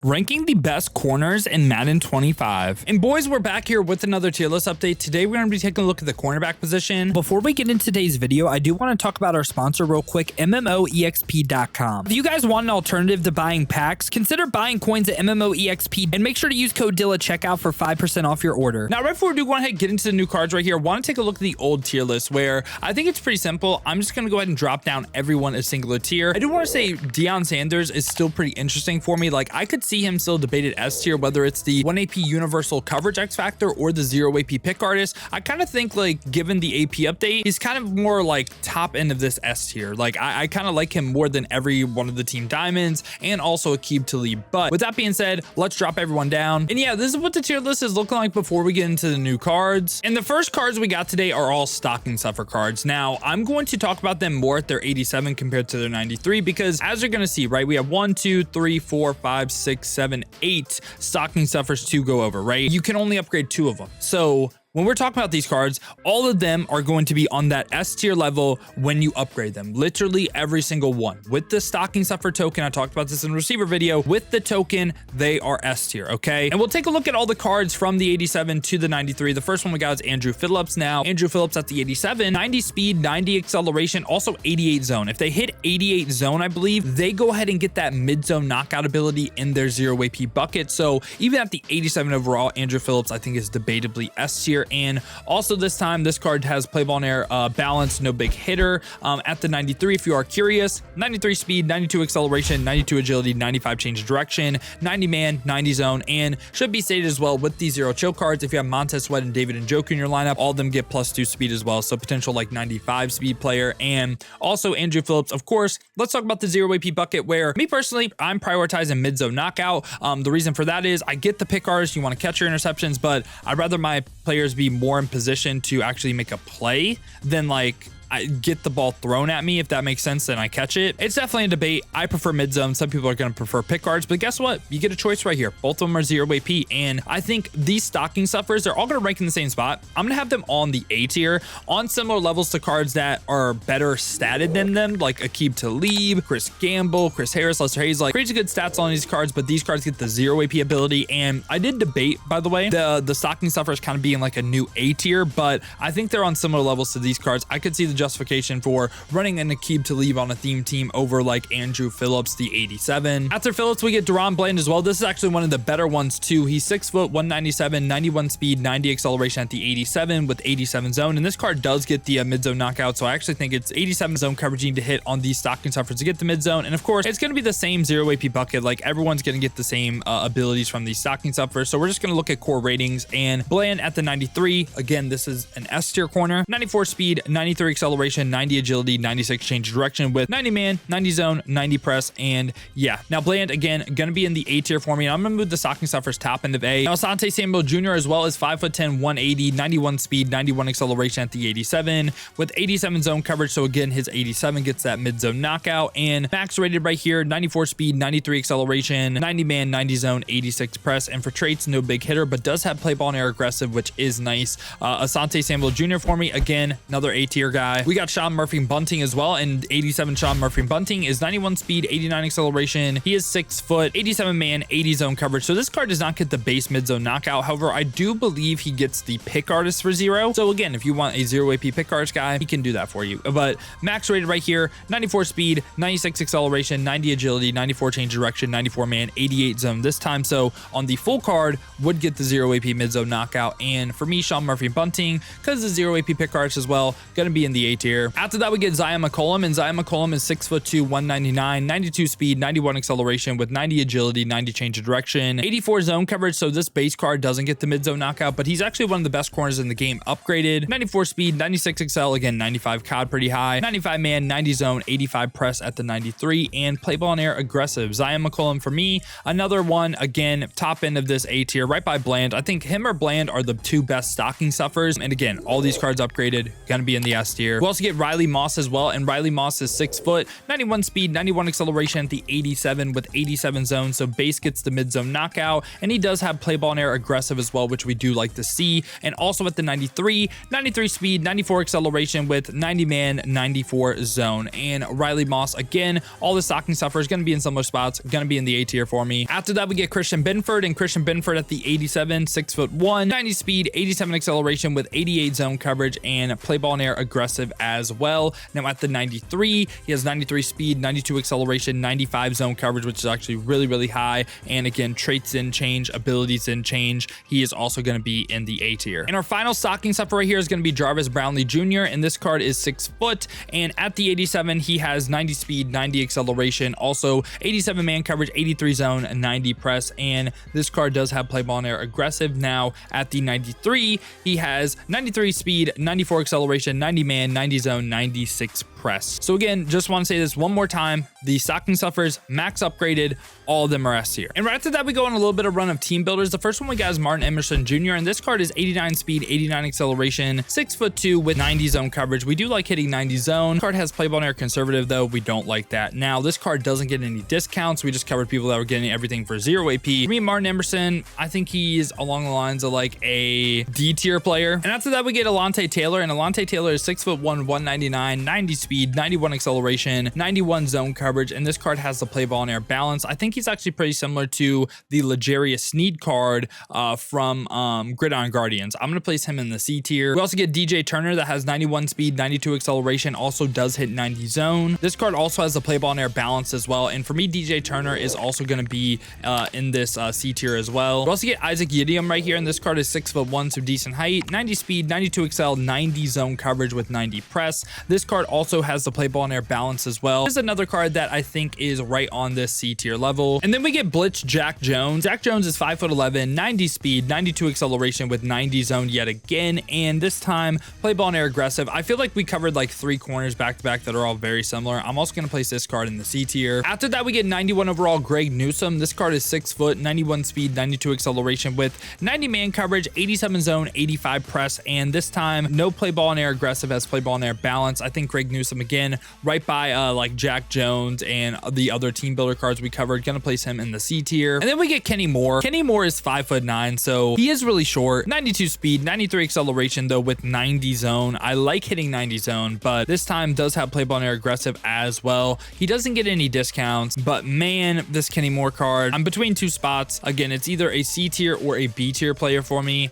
Ranking the best corners in Madden 25. And boys, we're back here with another tier list update. Today, we're going to be taking a look at the cornerback position. Before we get into today's video, I do want to talk about our sponsor real quick, MMOEXP.com. If you guys want an alternative to buying packs, consider buying coins at MMOEXP and make sure to use code DILL at checkout for 5% off your order. Now, right before we do go ahead and get into the new cards right here, I want to take a look at the old tier list where I think it's pretty simple. I'm just going to go ahead and drop down everyone a singular tier. I do want to say Deion Sanders is still pretty interesting for me. Like, I could see him still debated S tier, whether it's the 1 AP universal coverage X factor or the 0 AP pick artist. I kind of think, like, given the AP update, he's kind of more like top end of this S tier. Like, I kind of like him more than every one of the team diamonds and also Aqib Talib. But with that being said, let's drop everyone down. And yeah, this is what the tier list is looking like before we get into the new cards. And the first cards we got today are all stocking stuffer cards. Now, I'm going to talk about them more at their 87 compared to their 93 because as you're going to see, right, we have 1, 2, 3, 4, 5, 6, 7, 8 stocking stuffers to go over, right? You can only upgrade 2 of them. So when we're talking about these cards, all of them are going to be on that S tier level when you upgrade them. Literally every single one. With the stocking stuffer token, I talked about this in the receiver video, with the token, they are S tier, okay? And we'll take a look at all the cards from the 87 to the 93. The first one we got is Andrew Phillips. Now, Andrew Phillips at the 87, 90 speed, 90 acceleration, also 88 zone. If they hit 88 zone, I believe, they go ahead and get that mid-zone knockout ability in their 0 AP bucket. So even at the 87 overall, Andrew Phillips, I think, is debatably S tier. And also this time, this card has play ball and air balance, no big hitter. At the 93, if you are curious, 93 speed, 92 acceleration, 92 agility, 95 change of direction, 90 man, 90 zone, and should be stated as well with these 0 chill cards. If you have Montez Sweat and David Njoku in your lineup, all of them get +2 speed as well. So potential like 95 speed player. And also Andrew Phillips, of course. Let's talk about the 0 AP bucket where me personally, I'm prioritizing mid zone knockout. The reason for that is I get the pick artists, you want to catch your interceptions, but I'd rather my players be more in position to actually make a play than like I get the ball thrown at me. If that makes sense, then I catch it. It's definitely a debate. I prefer mid zone. Some people are going to prefer pick guards, but guess what? You get a choice right here. Both of them are 0 AP, and I think these stocking stuffers, they're all going to rank in the same spot. I'm going to have them on the A tier, on similar levels to cards that are better statted than them, like Aqib Talib, Chris Gamble, Chris Harris, Lester Hayes. Like, crazy good stats on these cards, but these cards get the 0 AP ability. And I did debate, by the way, the stocking stuffers kind of being like a new A tier, but I think they're on similar levels to these cards. I could see the justification for running an Aqib Talib on a theme team over like Andrew Phillips, the 87. After Phillips, we get Deron Bland as well. This is actually one of the better ones too. He's 6 foot, 197, 91 speed, 90 acceleration at the 87 with 87 zone. And this card does get the mid zone knockout. So I actually think it's 87 zone coverage you need to hit on these stocking stuffers to get the mid zone. And of course, it's going to be the same 0 AP bucket. Like, everyone's going to get the same abilities from these stocking stuffers. So we're just going to look at core ratings. And Bland at the 93. Again, this is an S tier corner. 94 speed, 93 acceleration, 90 agility, 96 change of direction with 90 man, 90 zone, 90 press, and yeah. Now Bland, again, gonna be in the A tier for me. I'm gonna move the stocking stuffers top end of A. Now Asante Samuel Jr. as well as 5'10", 180, 91 speed, 91 acceleration at the 87 with 87 zone coverage. So again, his 87 gets that mid zone knockout, and max rated right here, 94 speed, 93 acceleration, 90 man, 90 zone, 86 press, and for traits, no big hitter, but does have play ball and air aggressive, which is nice. Asante Samuel Jr. for me, again, another A tier guy. We got Sean Murphy Bunting as well, and 87 Sean Murphy Bunting is 91 speed, 89 acceleration. He is 6 foot, 87 man, 80 zone coverage. So this card does not get the base mid zone knockout. However, I do believe he gets the pick artist for 0. So again, if you want a 0 AP pick artist guy, he can do that for you. But max rated right here, 94 speed, 96 acceleration, 90 agility, 94 change of direction, 94 man, 88 zone this time. So on the full card, would get the 0 AP mid zone knockout. And for me, Sean Murphy Bunting, because the 0 AP pick artist as well, gonna be in the A tier. After that, we get Zion McCollum, and Zion McCollum is 6'2", 199, 92 speed, 91 acceleration with 90 agility, 90 change of direction, 84 zone coverage. So this base card doesn't get the mid zone knockout, but he's actually one of the best corners in the game upgraded. 94 speed, 96 excel, again 95 COD pretty high, 95 man, 90 zone, 85 press at the 93, and play ball and air aggressive. Zion McCollum for me, another one, again, top end of this A tier, right by Bland. I think him or Bland are the 2 best stocking stuffers. And again, all these cards upgraded, gonna be in the S tier. We also get Riley Moss as well, and Riley Moss is 6 foot, 91 speed, 91 acceleration at the 87 with 87 zone. So base gets the mid zone knockout, and he does have play ball and air aggressive as well, which we do like to see. And also at the 93 speed, 94 acceleration with 90 man, 94 zone. And Riley Moss, again, all the stocking stuff is going to be in similar spots, going to be in the A tier for me. After that, we get Christian Benford, and Christian Benford at the 87, 6'1", 90 speed, 87 acceleration with 88 zone coverage and play ball and air aggressive as well. Now at the 93, he has 93 speed, 92 acceleration, 95 zone coverage, which is actually really, really high. And again, traits didn't change, abilities didn't change. He is also going to be in the A tier. And our final stocking stuffer right here is going to be Jarvis Brownlee Jr., and this card is 6 foot, and at the 87, he has 90 speed, 90 acceleration, also 87 man coverage, 83 zone, 90 press, and this card does have play ball and air aggressive. Now at the 93, he has 93 speed, 94 acceleration, 90 man, 90 zone, 96 press. So again, just want to say this one more time, the stocking stuffers max upgraded, all of them are S tier. And right after that, we go on a little bit of run of team builders. The first one we got is Martin Emerson Jr., and this card is 89 speed, 89 acceleration, 6'2" with 90 zone coverage. We do like hitting 90 zone. Card has play ball and air conservative though, we don't like that. Now this card doesn't get any discounts. We just covered people that were getting everything for 0 AP. For me, Martin Emerson, I think he's along the lines of like a D tier player. And after that, we get Alontae Taylor, and Alontae Taylor is 6'1", 199, 90 speed, 91 acceleration, 91 zone coverage, and this card has the play ball and air balance. I think he's actually pretty similar to the L'Jarius Sneed card from Gridiron Guardians. I'm going to place him in the C tier. We also get DJ Turner that has 91 speed, 92 acceleration, also does hit 90 zone. This card also has the play ball and air balance as well, and for me, DJ Turner is also going to be in this C tier as well. We also get Isaac Yidium right here, and this card is 6'1", so decent height, 90 speed, 92 excel, 90 zone coverage with 90 press. This card also has the play ball and air balance as well. This is another card that I think is right on this C tier level. And then we get Blitz Jack Jones. Jack Jones is 5'11", 90 speed, 92 acceleration with 90 zone yet again, and this time play ball and air aggressive. I feel like we covered like 3 corners back to back that are all very similar. I'm also going to place this card in the C tier. After that, we get 91 overall Greg Newsome. This card is 6 foot, 91 speed, 92 acceleration with 90 man coverage, 87 zone, 85 press, and this time no play ball and air aggressive, has play ball and air balance. I think Greg Newsome again right by like Jack Jones and the other team builder cards we covered. Gonna place him in the C tier. And then we get Kenny Moore. Kenny Moore is 5'9", so he is really short, 92 speed, 93 acceleration though with 90 zone. I like hitting 90 zone, but this time does have play ball and air aggressive as well. He doesn't get any discounts, but man, this Kenny Moore card, I'm between 2 spots. Again, it's either a C tier or a B tier player for me,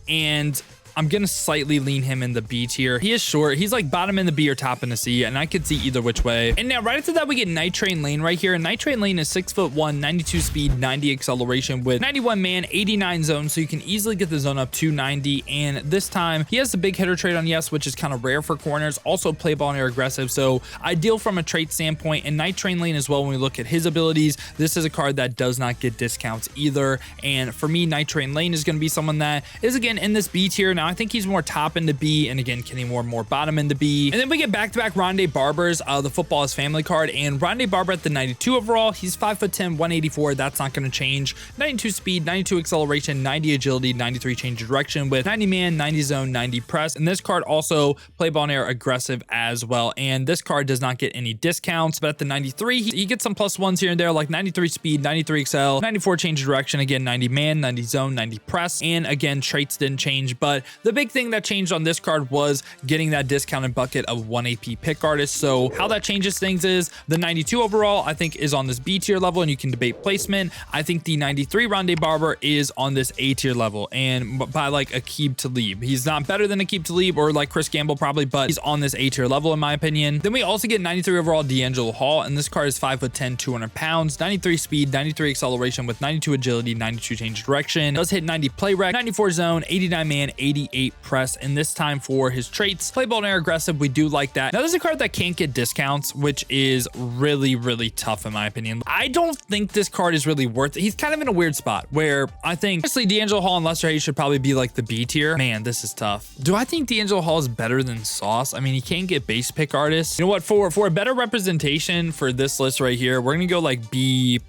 and I'm going to slightly lean him in the B tier. He is short. He's like bottom in the B or top in the C, and I could see either which way. And now right after that, we get Night Train Lane right here. Night Train Lane is 6'1", 92 speed, 90 acceleration with 91 man, 89 zone, so you can easily get the zone up to 90. And this time, he has the big hitter trait on yes, which is kind of rare for corners. Also play ball and air aggressive, so ideal from a trait standpoint. And Night Train Lane as well, when we look at his abilities, this is a card that does not get discounts either. And for me, Night Train Lane is going to be someone that is again in this B tier. Now I think he's more top into B, and again, Kenny Moore more bottom into B. And then we get back-to-back Rondé Barbers, the Football is Family card, and Rondé Barber at the 92 overall. He's 5'10", 184. That's not going to change. 92 speed, 92 acceleration, 90 agility, 93 change of direction with 90 man, 90 zone, 90 press. And this card also play ball and air aggressive as well. And this card does not get any discounts, but at the 93, he gets some +1s here and there, like 93 speed, 93 excel, 94 change of direction, again, 90 man, 90 zone, 90 press. And again, traits didn't change, but the big thing that changed on this card was getting that discounted bucket of 1 AP pick artist. So how that changes things is the 92 overall, I think, is on this B tier level, and you can debate placement. I think the 93 Rondé Barber is on this A tier level, and by like Aqib Talib. He's not better than Aqib Talib or like Chris Gamble probably, but he's on this A tier level in my opinion. Then we also get 93 overall D'Angelo Hall, and this card is 5'10", 200 pounds, 93 speed, 93 acceleration with 92 agility, 92 change of direction. Does hit 90 play rec, 94 zone, 89 man, 88 press, and this time for his traits, play ball and air aggressive, we do like that. Now there's a card that can't get discounts, which is really, really tough in my opinion. I don't think this card is really worth it. He's kind of in a weird spot where I think, honestly, D'Angelo Hall and Lester Hayes should probably be like the B tier. Man, this is tough. Do I think D'Angelo Hall is better than Sauce? I mean, he can't get base pick artists. You know what? For a better representation for this list right here, we're gonna go like B+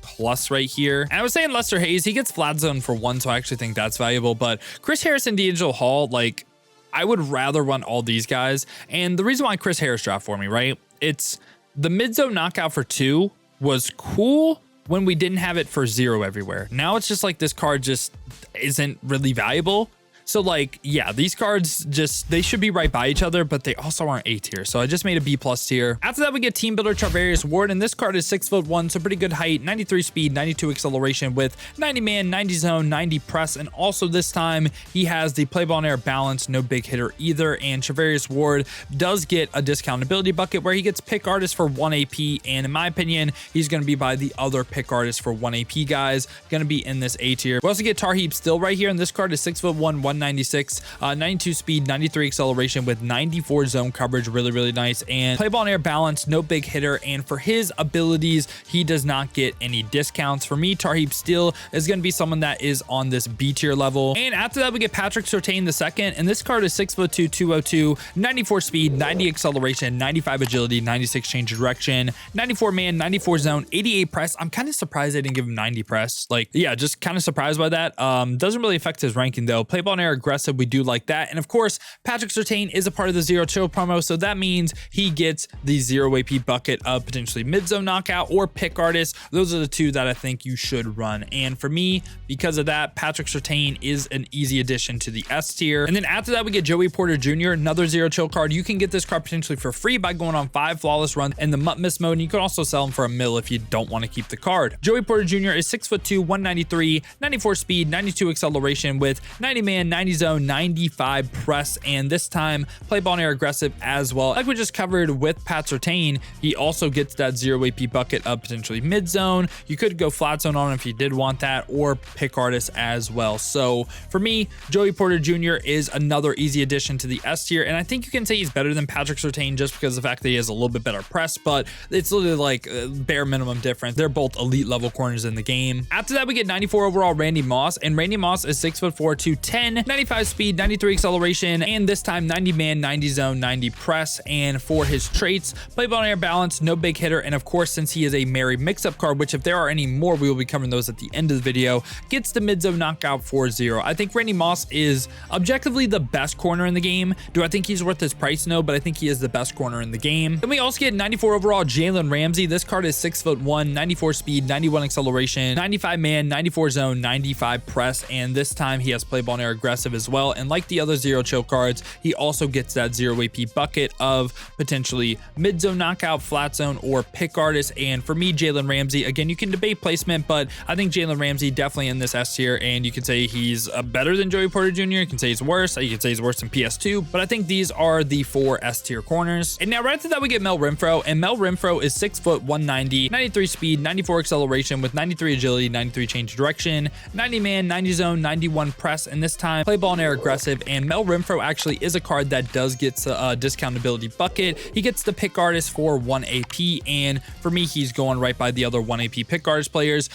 right here. And I was saying Lester Hayes, he gets flat zone for 1, so I actually think that's valuable. But Chris Harris and D'Angelo Hall, like, I would rather run all these guys. And the reason why Chris Harris dropped for me, right? It's the mid-zone knockout for 2 was cool when we didn't have it for 0 everywhere. Now it's just like this card just isn't really valuable. So like, yeah, these cards just, they should be right by each other, but they also aren't A tier. So I just made a B+ tier. After that, we get Team Builder Charvarius Ward, and this card is 6'1", so pretty good height, 93 speed, 92 acceleration with 90 man, 90 zone, 90 press. And also this time he has the play ball and air balance, no big hitter either. And Charvarius Ward does get a discount ability bucket where he gets pick artist for 1 AP. And in my opinion, he's going to be by the other pick artist for 1 AP guys, going to be in this A tier. We also get Tarheeb Still right here, and this card is 6'1", 196, 92 speed, 93 acceleration with 94 zone coverage, really nice. And play ball and air balance, no big hitter. And for his abilities, he does not get any discounts. For me, Tarheeb Still is going to be someone that is on this B tier level. And after that, we get Patrick Surtain II, and this card is 6'2", 202, 94 speed, 90 acceleration, 95 agility, 96 change of direction, 94 man, 94 zone, 88 press. I'm kind of surprised they didn't give him 90 press. Like, yeah, just kind of surprised by that. Doesn't really affect his ranking though. Play ball and air aggressive, we do like that. And of course, Patrick Surtain is a part of the Zero Chill promo, so that means he gets the 0 AP bucket of potentially mid-zone knockout or pick artist. Those are the 2 that I think you should run. And for me, because of that, Patrick Surtain is an easy addition to the S tier. And then after that, we get Joey Porter Jr., another Zero Chill card. You can get this card potentially for free by going on 5 flawless runs in the Mutt Miss mode, and you can also sell him for $1 mil if you don't want to keep the card. Joey Porter Jr. is 6'2", 193, 94 speed, 92 acceleration with 90 man, 90 zone, 95 press, and this time play ball and air aggressive as well. Like we just covered with Pat Surtain, he also gets that 0 AP bucket of potentially mid zone. You could go flat zone on him if you did want that, or pick artist as well. So for me, Joey Porter Jr. is another easy addition to the S tier, and I think you can say he's better than Patrick Surtain just because of the fact that he has a little bit better press, but it's literally like bare minimum difference. They're both elite level corners in the game. After that, we get 94 overall Randy Moss, and Randy Moss is 6'4", 210, 95 speed, 93 acceleration, and this time 90 man, 90 zone, 90 press. And for his traits, play ball and air balance, no big hitter, and of course, since he is a Mary mix-up card, which if there are any more, we will be covering those at the end of the video, gets the mid-zone knockout for 0. I think Randy Moss is objectively the best corner in the game. Do I think he's worth his price? No, but I think he is the best corner in the game. Then we also get 94 overall Jalen Ramsey. This card is 6'1", 94 speed, 91 acceleration, 95 man, 94 zone, 95 press, and this time he has play ball and air aggressive as well. And like the other Zero Chill cards, he also gets that 0 AP bucket of potentially mid zone knockout, flat zone, or pick artist. And for me, Jalen Ramsey, again, you can debate placement, but I think Jalen Ramsey definitely in this S tier, and you can say he's better than Joey Porter Jr. You can say he's worse. You can say he's worse than PS2, but I think these are the 4 S tier corners. And now right after that, we get Mel Renfro, and Mel Renfro is 6', 190, 93 speed, 94 acceleration with 93 agility, 93 change of direction, 90 man, 90 zone, 91 press, and this time play ball and air aggressive. And Mel Renfro actually is a card that does get a discount ability bucket. He gets the pick artist for 1 AP, and for me, he's going right by the other 1 AP pick artist players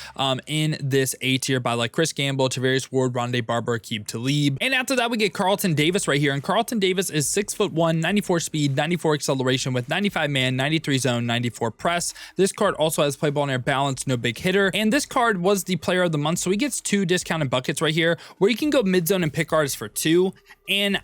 in this A tier by like Chris Gamble, Tavarius Ward, Rondé Barber, Aqib Talib. And after that, we get Carlton Davis right here, and Carlton Davis is 6'1", 94 speed, 94 acceleration with 95 man, 93 zone, 94 press. This card also has play ball and air balance, no big hitter, and this card was the player of the month, so he gets 2 discounted buckets right here where you can go mid zone and pick artist for 2. And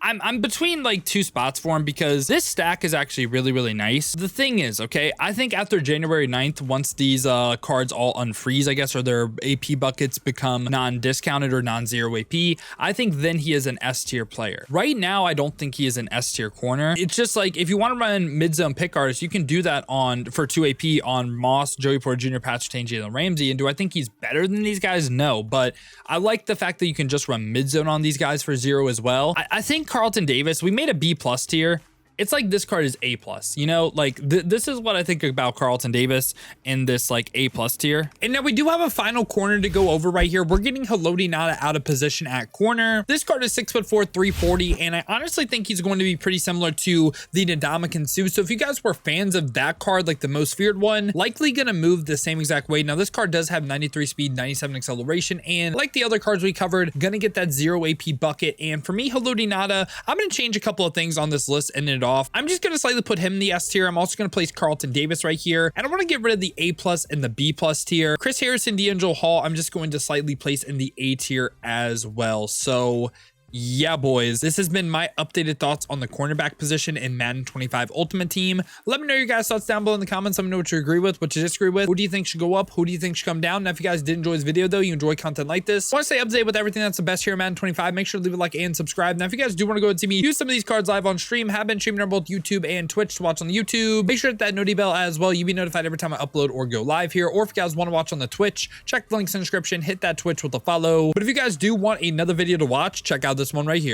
I'm between like 2 spots for him because this stack is actually really nice. The thing is, okay, I think after January 9th, once these cards all unfreeze, I guess, or their AP buckets become non-discounted or non-zero AP, I think then he is an S tier player. Right now, I don't think he is an S tier corner. It's just like if you want to run mid-zone pick artists, you can do that for 2 AP on Moss, Joey Porter Jr., Patrick Surtain, Jalen Ramsey. And do I think he's better than these guys? No, but I like the fact that you can just run mid-zone on these guys for 0 as well. I think Carlton Davis, we made a B+ tier. It's like this card is A+, you know, like this is what I think about Carlton Davis in this like A+ tier. And now we do have a final corner to go over right here. We're getting Haloti Ngata out of position at corner. This card is 6'4", 340, and I honestly think he's going to be pretty similar to the Ndamukong Suh. So if you guys were fans of that card, like the most feared one, likely gonna move the same exact way. Now this card does have 93 speed, 97 acceleration, and like the other cards we covered, gonna get that 0 AP bucket. And for me, Haloti Ngata, I'm gonna change a couple of things on this list and it off. I'm just going to slightly put him in the S tier. I'm also going to place Carlton Davis right here. And I want to get rid of the A+ and the B+ tier. Chris Harrison, D'Angelo Hall, I'm just going to slightly place in the A tier as well. So Yeah, boys, this has been my updated thoughts on the cornerback position in Madden 25 Ultimate Team. Let me know your guys' thoughts down below in the comments. Let me know what you agree with, what you disagree with. Who do you think should go up? Who do you think should come down? Now, if you guys did enjoy this video, though, you enjoy content like this, want to stay up to date with everything that's the best here in Madden 25, make sure to leave a like and subscribe. Now, if you guys do want to go and see me use some of these cards live on stream, have been streaming on both YouTube and Twitch to watch on the YouTube. Make sure to hit that noti bell as well. You'll be notified every time I upload or go live here. Or if you guys want to watch on the Twitch, check the links in the description, hit that Twitch with a follow. But if you guys do want another video to watch, check out this one right here.